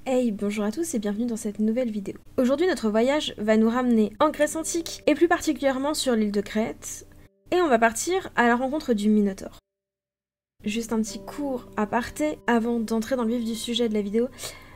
Hey, bonjour à tous et bienvenue dans cette nouvelle vidéo. Aujourd'hui, notre voyage va nous ramener en Grèce antique et plus particulièrement sur l'île de Crète, et on va partir à la rencontre du Minotaure. Juste un petit court aparté avant d'entrer dans le vif du sujet de la vidéo.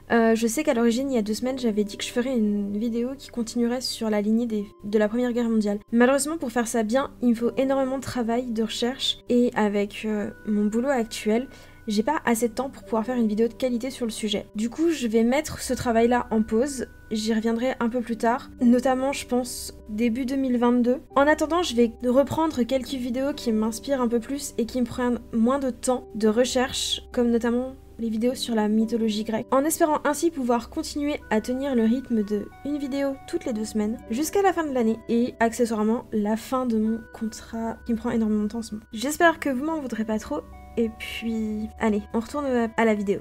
Je sais qu'à l'origine, il y a 2 semaines, j'avais dit que je ferais une vidéo qui continuerait sur la lignée de la Première Guerre mondiale. Malheureusement, pour faire ça bien, il me faut énormément de travail, de recherche, et avec mon boulot actuel, j'ai pas assez de temps pour pouvoir faire une vidéo de qualité sur le sujet. Du coup, je vais mettre ce travail-là en pause. J'y reviendrai un peu plus tard, notamment je pense début 2022. En attendant, je vais reprendre quelques vidéos qui m'inspirent un peu plus et qui me prennent moins de temps de recherche, comme notamment les vidéos sur la mythologie grecque, en espérant ainsi pouvoir continuer à tenir le rythme de une vidéo toutes les 2 semaines jusqu'à la fin de l'année et accessoirement la fin de mon contrat qui me prend énormément de temps en ce moment. J'espère que vous m'en voudrez pas trop et puis allez, on retourne à la vidéo.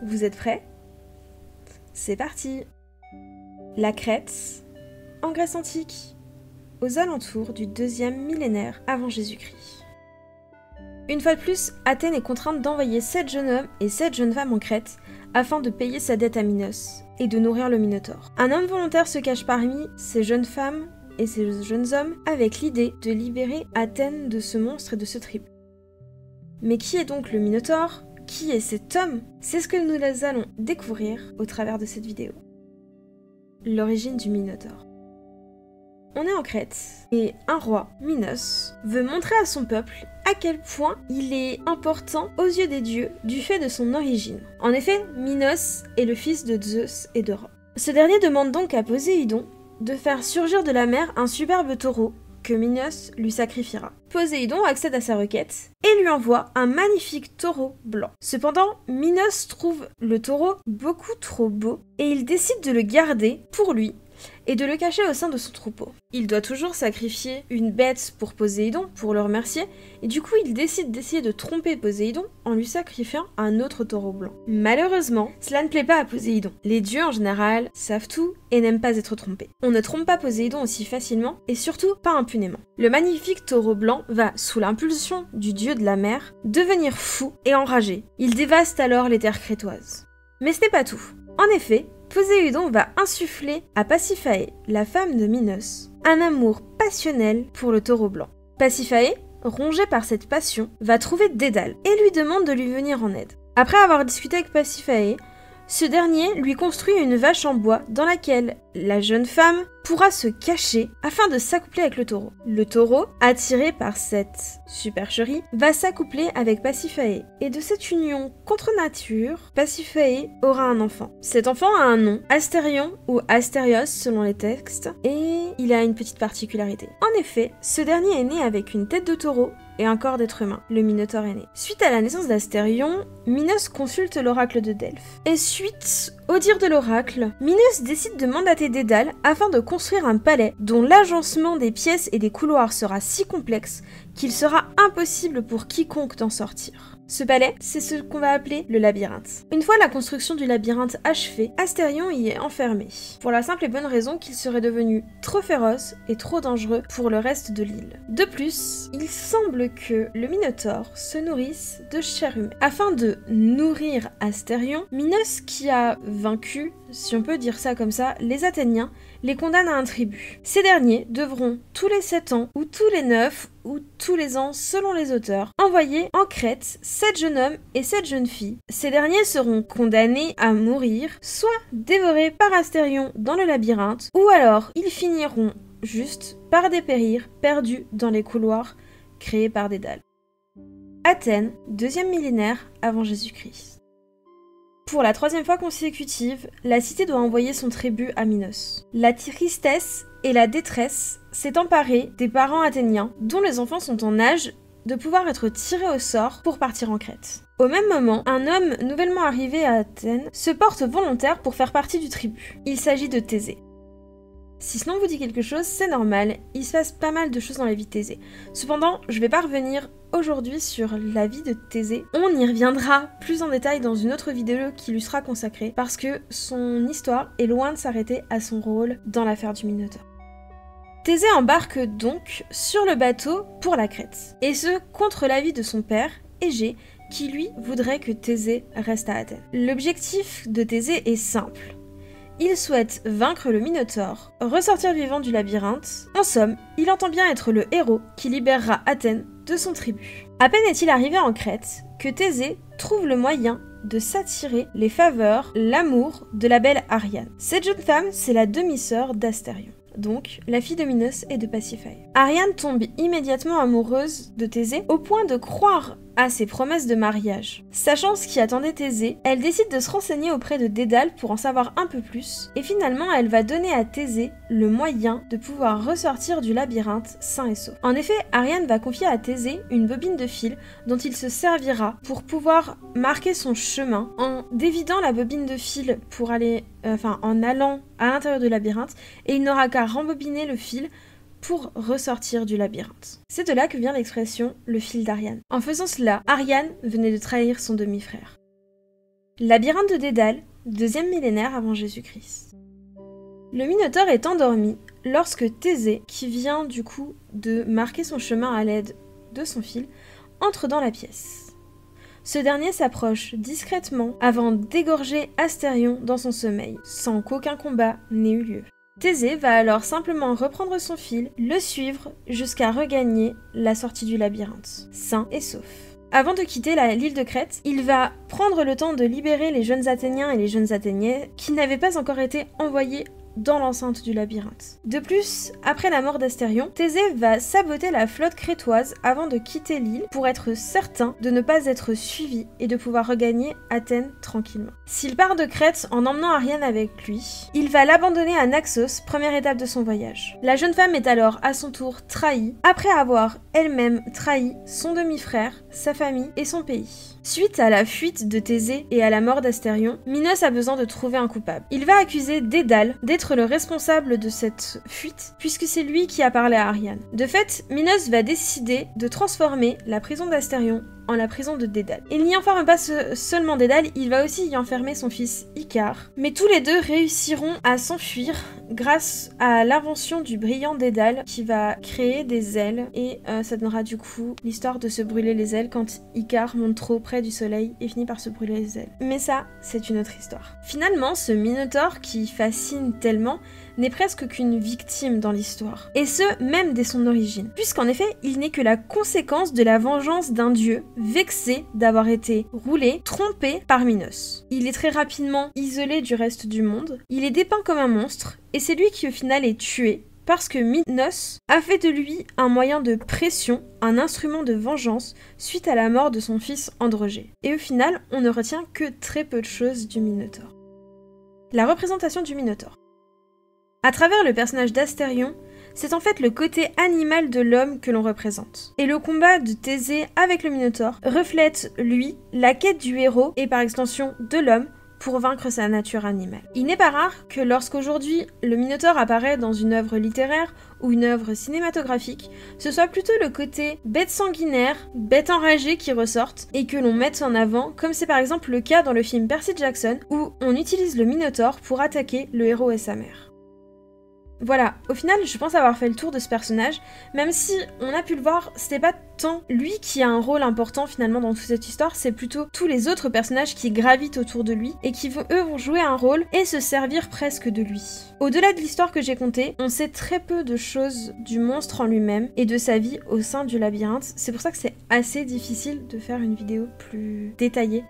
Vous êtes prêts ? C'est parti! La Crète, en Grèce antique, aux alentours du 2e millénaire avant Jésus-Christ. Une fois de plus, Athènes est contrainte d'envoyer 7 jeunes hommes et 7 jeunes femmes en Crète afin de payer sa dette à Minos et de nourrir le Minotaure. Un homme volontaire se cache parmi ces jeunes femmes et ces jeunes hommes avec l'idée de libérer Athènes de ce monstre et de ce tribut. Mais qui est donc le Minotaure ? Qui est cet homme ? C'est ce que nous allons découvrir au travers de cette vidéo. L'origine du Minotaure. On est en Crète, et un roi, Minos, veut montrer à son peuple à quel point il est important aux yeux des dieux du fait de son origine. En effet, Minos est le fils de Zeus et d'Europe. Ce dernier demande donc à Poséidon de faire surgir de la mer un superbe taureau que Minos lui sacrifiera. Poséidon accède à sa requête et lui envoie un magnifique taureau blanc. Cependant, Minos trouve le taureau beaucoup trop beau et il décide de le garder pour lui et de le cacher au sein de son troupeau. Il doit toujours sacrifier une bête pour Poséidon, pour le remercier, et du coup il décide d'essayer de tromper Poséidon en lui sacrifiant un autre taureau blanc. Malheureusement, cela ne plaît pas à Poséidon. Les dieux en général savent tout et n'aiment pas être trompés. On ne trompe pas Poséidon aussi facilement, et surtout pas impunément. Le magnifique taureau blanc va, sous l'impulsion du dieu de la mer, devenir fou et enragé. Il dévaste alors les terres crétoises. Mais ce n'est pas tout. En effet, Poséidon va insuffler à Pasiphaë, la femme de Minos, un amour passionnel pour le taureau blanc. Pasiphaë, rongée par cette passion, va trouver Dédale et lui demande de lui venir en aide. Après avoir discuté avec Pasiphaë, ce dernier lui construit une vache en bois dans laquelle la jeune femme pourra se cacher afin de s'accoupler avec le taureau. Le taureau, attiré par cette supercherie, va s'accoupler avec Pasiphaë. Et de cette union contre nature, Pasiphaë aura un enfant. Cet enfant a un nom, Astérion ou Astérios selon les textes, et il a une petite particularité. En effet, ce dernier est né avec une tête de taureau et un corps d'être humain, le Minotaure est né. Suite à la naissance d'Astérion, Minos consulte l'oracle de Delphes. Et suite au dire de l'oracle, Minos décide de mandater Dédale afin de construire un palais dont l'agencement des pièces et des couloirs sera si complexe qu'il sera impossible pour quiconque d'en sortir. Ce palais, c'est ce qu'on va appeler le labyrinthe. Une fois la construction du labyrinthe achevée, Astérion y est enfermé, pour la simple et bonne raison qu'il serait devenu trop féroce et trop dangereux pour le reste de l'île. De plus, il semble que le Minotaure se nourrisse de chair humaine. Afin de nourrir Astérion, Minos, qui a vaincu, si on peut dire ça comme ça, les Athéniens, les condamne à un tribut. Ces derniers devront tous les 7 ans, ou tous les 9, ou tous les ans selon les auteurs, envoyer en Crète 7 jeunes hommes et 7 jeunes filles. Ces derniers seront condamnés à mourir, soit dévorés par Astérion dans le labyrinthe, ou alors ils finiront juste par dépérir, perdus dans les couloirs créés par Dédale. Athènes, 2e millénaire avant Jésus-Christ. Pour la 3e fois consécutive, la cité doit envoyer son tribut à Minos. La tristesse et la détresse s'est emparée des parents athéniens, dont les enfants sont en âge de pouvoir être tirés au sort pour partir en Crète. Au même moment, un homme nouvellement arrivé à Athènes se porte volontaire pour faire partie du tribut. Il s'agit de Thésée. Si ce nom vous dit quelque chose, c'est normal, il se passe pas mal de choses dans la vie de Thésée. Cependant, je vais pas revenir aujourd'hui sur la vie de Thésée. On y reviendra plus en détail dans une autre vidéo qui lui sera consacrée, parce que son histoire est loin de s'arrêter à son rôle dans l'affaire du Minotaure. Thésée embarque donc sur le bateau pour la Crète, et ce contre l'avis de son père, Égée, qui lui voudrait que Thésée reste à Athènes. L'objectif de Thésée est simple. Il souhaite vaincre le Minotaure, ressortir vivant du labyrinthe. En somme, il entend bien être le héros qui libérera Athènes de son tribut. À peine est-il arrivé en Crète que Thésée trouve le moyen de s'attirer les faveurs, l'amour de la belle Ariane. Cette jeune femme, c'est la demi-sœur d'Astérion, donc la fille de Minos et de Pasiphae. Ariane tombe immédiatement amoureuse de Thésée au point de croire à ses promesses de mariage. Sachant ce qui attendait Thésée, elle décide de se renseigner auprès de Dédale pour en savoir un peu plus, et finalement elle va donner à Thésée le moyen de pouvoir ressortir du labyrinthe sain et sauf. En effet, Ariane va confier à Thésée une bobine de fil dont il se servira pour pouvoir marquer son chemin en dévidant la bobine de fil pour aller, en allant à l'intérieur du labyrinthe, et il n'aura qu'à rembobiner le fil pour ressortir du labyrinthe. C'est de là que vient l'expression « le fil d'Ariane ». En faisant cela, Ariane venait de trahir son demi-frère. Labyrinthe de Dédale, 2e millénaire avant Jésus-Christ. Le Minotaure est endormi lorsque Thésée, qui vient du coup de marquer son chemin à l'aide de son fil, entre dans la pièce. Ce dernier s'approche discrètement avant d'égorger Astérion dans son sommeil, sans qu'aucun combat n'ait eu lieu. Thésée va alors simplement reprendre son fil, le suivre jusqu'à regagner la sortie du labyrinthe, sain et sauf. Avant de quitter l'île de Crète, il va prendre le temps de libérer les jeunes Athéniens et les jeunes Athéniennes qui n'avaient pas encore été envoyés dans l'enceinte du labyrinthe. De plus, après la mort d'Astérion, Thésée va saboter la flotte crétoise avant de quitter l'île pour être certain de ne pas être suivi et de pouvoir regagner Athènes tranquillement. S'il part de Crète en emmenant Ariane avec lui, il va l'abandonner à Naxos, première étape de son voyage. La jeune femme est alors à son tour trahie, après avoir elle-même trahi son demi-frère, sa famille et son pays. Suite à la fuite de Thésée et à la mort d'Astérion, Minos a besoin de trouver un coupable. Il va accuser Dédale d'être le responsable de cette fuite, puisque c'est lui qui a parlé à Ariane. De fait, Minos va décider de transformer la prison d'Astérion en la prison de Dédale. Il n'y enferme pas seulement Dédale, il va aussi y enfermer son fils Icare. Mais tous les deux réussiront à s'enfuir grâce à l'invention du brillant Dédale qui va créer des ailes et ça donnera du coup l'histoire de se brûler les ailes quand Icare monte trop près du soleil et finit par se brûler les ailes. Mais ça, c'est une autre histoire. Finalement, ce Minotaure qui fascine tellement n'est presque qu'une victime dans l'histoire. Et ce, même dès son origine. Puisqu'en effet, il n'est que la conséquence de la vengeance d'un dieu vexé d'avoir été roulé, trompé par Minos. Il est très rapidement isolé du reste du monde, il est dépeint comme un monstre, et c'est lui qui au final est tué, parce que Minos a fait de lui un moyen de pression, un instrument de vengeance, suite à la mort de son fils Androgée. Et au final, on ne retient que très peu de choses du Minotaure. La représentation du Minotaure. À travers le personnage d'Astérion, c'est en fait le côté animal de l'homme que l'on représente. Et le combat de Thésée avec le Minotaure reflète, lui, la quête du héros et par extension de l'homme pour vaincre sa nature animale. Il n'est pas rare que lorsqu'aujourd'hui le Minotaure apparaît dans une œuvre littéraire ou une œuvre cinématographique, ce soit plutôt le côté bête sanguinaire, bête enragée qui ressorte et que l'on mette en avant, comme c'est par exemple le cas dans le film Percy Jackson où on utilise le Minotaure pour attaquer le héros et sa mère. Voilà, au final, je pense avoir fait le tour de ce personnage, même si on a pu le voir, c'était pas tant lui qui a un rôle important finalement dans toute cette histoire, c'est plutôt tous les autres personnages qui gravitent autour de lui et qui, eux, vont jouer un rôle et se servir presque de lui. Au-delà de l'histoire que j'ai contée, on sait très peu de choses du monstre en lui-même et de sa vie au sein du labyrinthe, c'est pour ça que c'est assez difficile de faire une vidéo plus détaillée.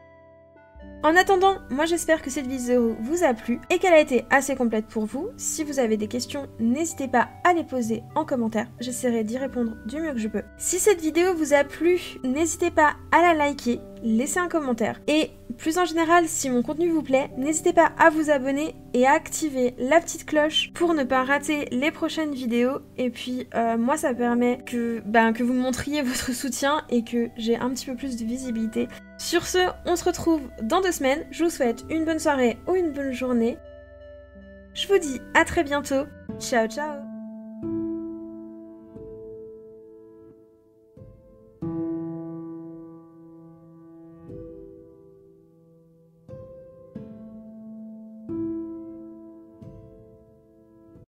En attendant, moi j'espère que cette vidéo vous a plu et qu'elle a été assez complète pour vous. Si vous avez des questions, n'hésitez pas à les poser en commentaire, j'essaierai d'y répondre du mieux que je peux. Si cette vidéo vous a plu, n'hésitez pas à la liker, laisser un commentaire. Et plus en général, si mon contenu vous plaît, n'hésitez pas à vous abonner et à activer la petite cloche pour ne pas rater les prochaines vidéos. Et puis moi ça permet que vous me montriez votre soutien et que j'ai un petit peu plus de visibilité. Sur ce, on se retrouve dans 2 semaines. Je vous souhaite une bonne soirée ou une bonne journée. Je vous dis à très bientôt. Ciao ciao.